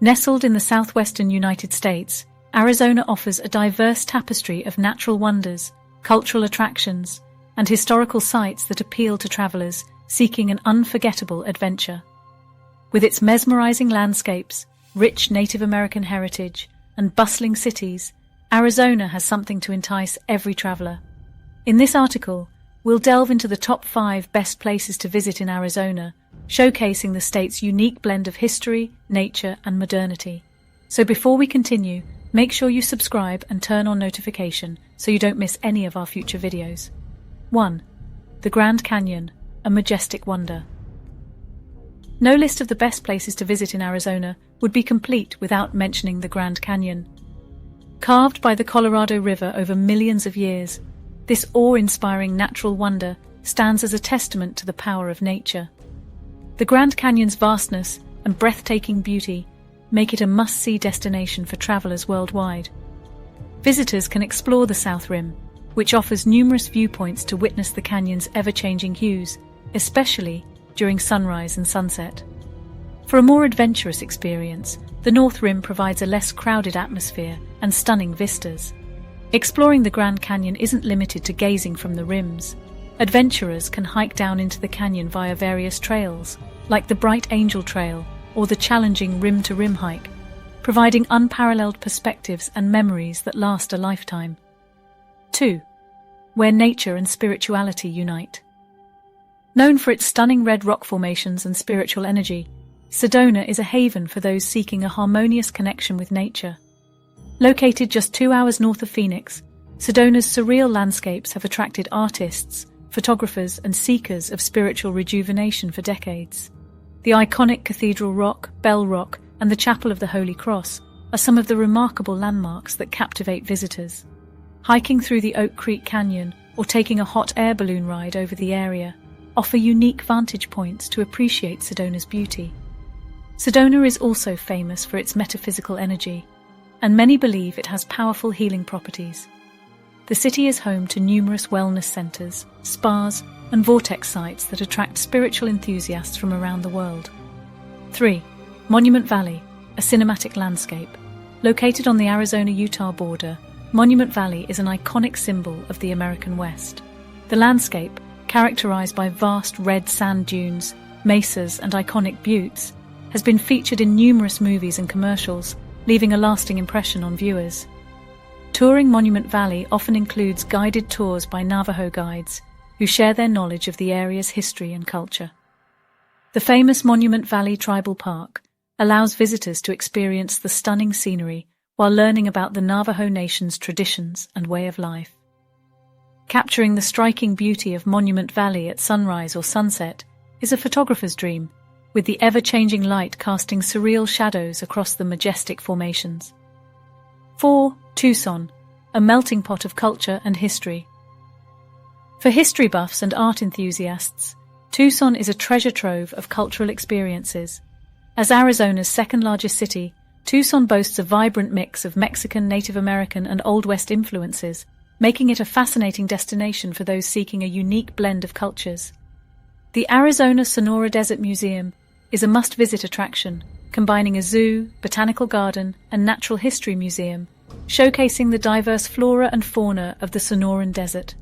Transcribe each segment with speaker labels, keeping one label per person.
Speaker 1: Nestled in the southwestern United States, Arizona offers a diverse tapestry of natural wonders, cultural attractions, and historical sites that appeal to travelers seeking an unforgettable adventure. With its mesmerizing landscapes, rich Native American heritage, and bustling cities, Arizona has something to entice every traveler. In this article, we'll delve into the top 5 best places to visit in Arizona, showcasing the state's unique blend of history, nature, and modernity. So before we continue, make sure you subscribe and turn on notification so you don't miss any of our future videos. 1. The Grand Canyon, a majestic wonder. No list of the best places to visit in Arizona would be complete without mentioning the Grand Canyon. Carved by the Colorado River over millions of years, this awe-inspiring natural wonder stands as a testament to the power of nature. The Grand Canyon's vastness and breathtaking beauty make it a must-see destination for travelers worldwide. Visitors can explore the South Rim, which offers numerous viewpoints to witness the canyon's ever-changing hues, especially during sunrise and sunset. For a more adventurous experience, the North Rim provides a less crowded atmosphere and stunning vistas. Exploring the Grand Canyon isn't limited to gazing from the rims. Adventurers can hike down into the canyon via various trails, like the Bright Angel Trail or the challenging rim-to-rim hike, providing unparalleled perspectives and memories that last a lifetime. 2. Where nature and spirituality unite. Known for its stunning red rock formations and spiritual energy, Sedona is a haven for those seeking a harmonious connection with nature. Located just 2 hours north of Phoenix, Sedona's surreal landscapes have attracted artists, photographers, and seekers of spiritual rejuvenation for decades. The iconic Cathedral Rock, Bell Rock, and the Chapel of the Holy Cross are some of the remarkable landmarks that captivate visitors. Hiking through the Oak Creek Canyon or taking a hot air balloon ride over the area offer unique vantage points to appreciate Sedona's beauty. Sedona is also famous for its metaphysical energy, and many believe it has powerful healing properties. The city is home to numerous wellness centers, spas, and vortex sites that attract spiritual enthusiasts from around the world. 3. Monument Valley, a cinematic landscape. Located on the Arizona-Utah border, Monument Valley is an iconic symbol of the American West. The landscape, characterized by vast red sand dunes, mesas, and iconic buttes, has been featured in numerous movies and commercials, leaving a lasting impression on viewers. Touring Monument Valley often includes guided tours by Navajo guides who share their knowledge of the area's history and culture. The famous Monument Valley Tribal Park allows visitors to experience the stunning scenery while learning about the Navajo Nation's traditions and way of life. Capturing the striking beauty of Monument Valley at sunrise or sunset is a photographer's dream, with the ever-changing light casting surreal shadows across the majestic formations. 4. Tucson, a melting pot of culture and history. For history buffs and art enthusiasts, Tucson is a treasure trove of cultural experiences. As Arizona's second-largest city, Tucson boasts a vibrant mix of Mexican, Native American, and Old West influences, making it a fascinating destination for those seeking a unique blend of cultures. The Arizona Sonora Desert Museum is a must-visit attraction, combining a zoo, botanical garden, and natural history museum, showcasing the diverse flora and fauna of the Sonoran Desert.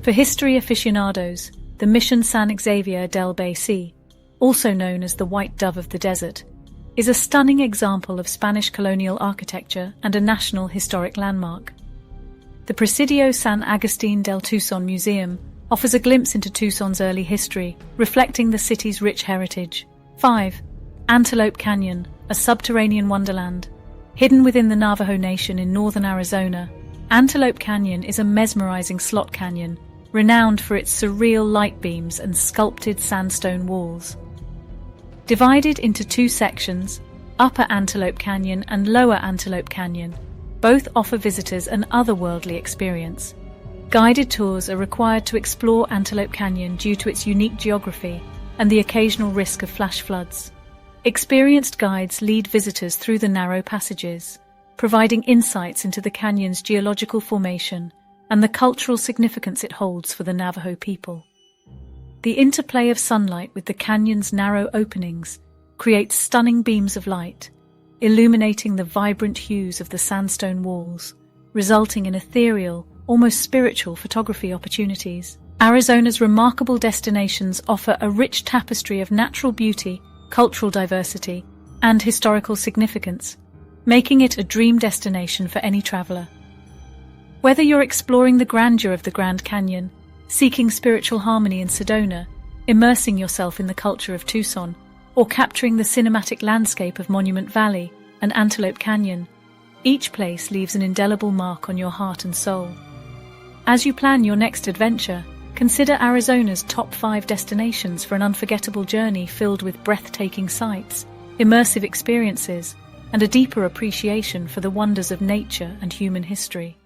Speaker 1: For history aficionados, the Mission San Xavier del Bay Sea, also known as the White Dove of the Desert, is a stunning example of Spanish colonial architecture and a national historic landmark. The Presidio San Agustin del Tucson Museum offers a glimpse into Tucson's early history, reflecting the city's rich heritage. 5. Antelope Canyon, a subterranean wonderland. Hidden within the Navajo Nation in northern Arizona, Antelope Canyon is a mesmerizing slot canyon, renowned for its surreal light beams and sculpted sandstone walls. Divided into 2 sections, Upper Antelope Canyon and Lower Antelope Canyon, both offer visitors an otherworldly experience. Guided tours are required to explore Antelope Canyon due to its unique geography and the occasional risk of flash floods. Experienced guides lead visitors through the narrow passages, providing insights into the canyon's geological formation and the cultural significance it holds for the Navajo people. The interplay of sunlight with the canyon's narrow openings creates stunning beams of light, illuminating the vibrant hues of the sandstone walls, resulting in ethereal, almost spiritual photography opportunities. Arizona's remarkable destinations offer a rich tapestry of natural beauty, cultural diversity, and historical significance, making it a dream destination for any traveler. Whether you're exploring the grandeur of the Grand Canyon, seeking spiritual harmony in Sedona, immersing yourself in the culture of Tucson, or capturing the cinematic landscape of Monument Valley and Antelope Canyon, each place leaves an indelible mark on your heart and soul. As you plan your next adventure, consider Arizona's top 5 destinations for an unforgettable journey filled with breathtaking sights, immersive experiences, and a deeper appreciation for the wonders of nature and human history.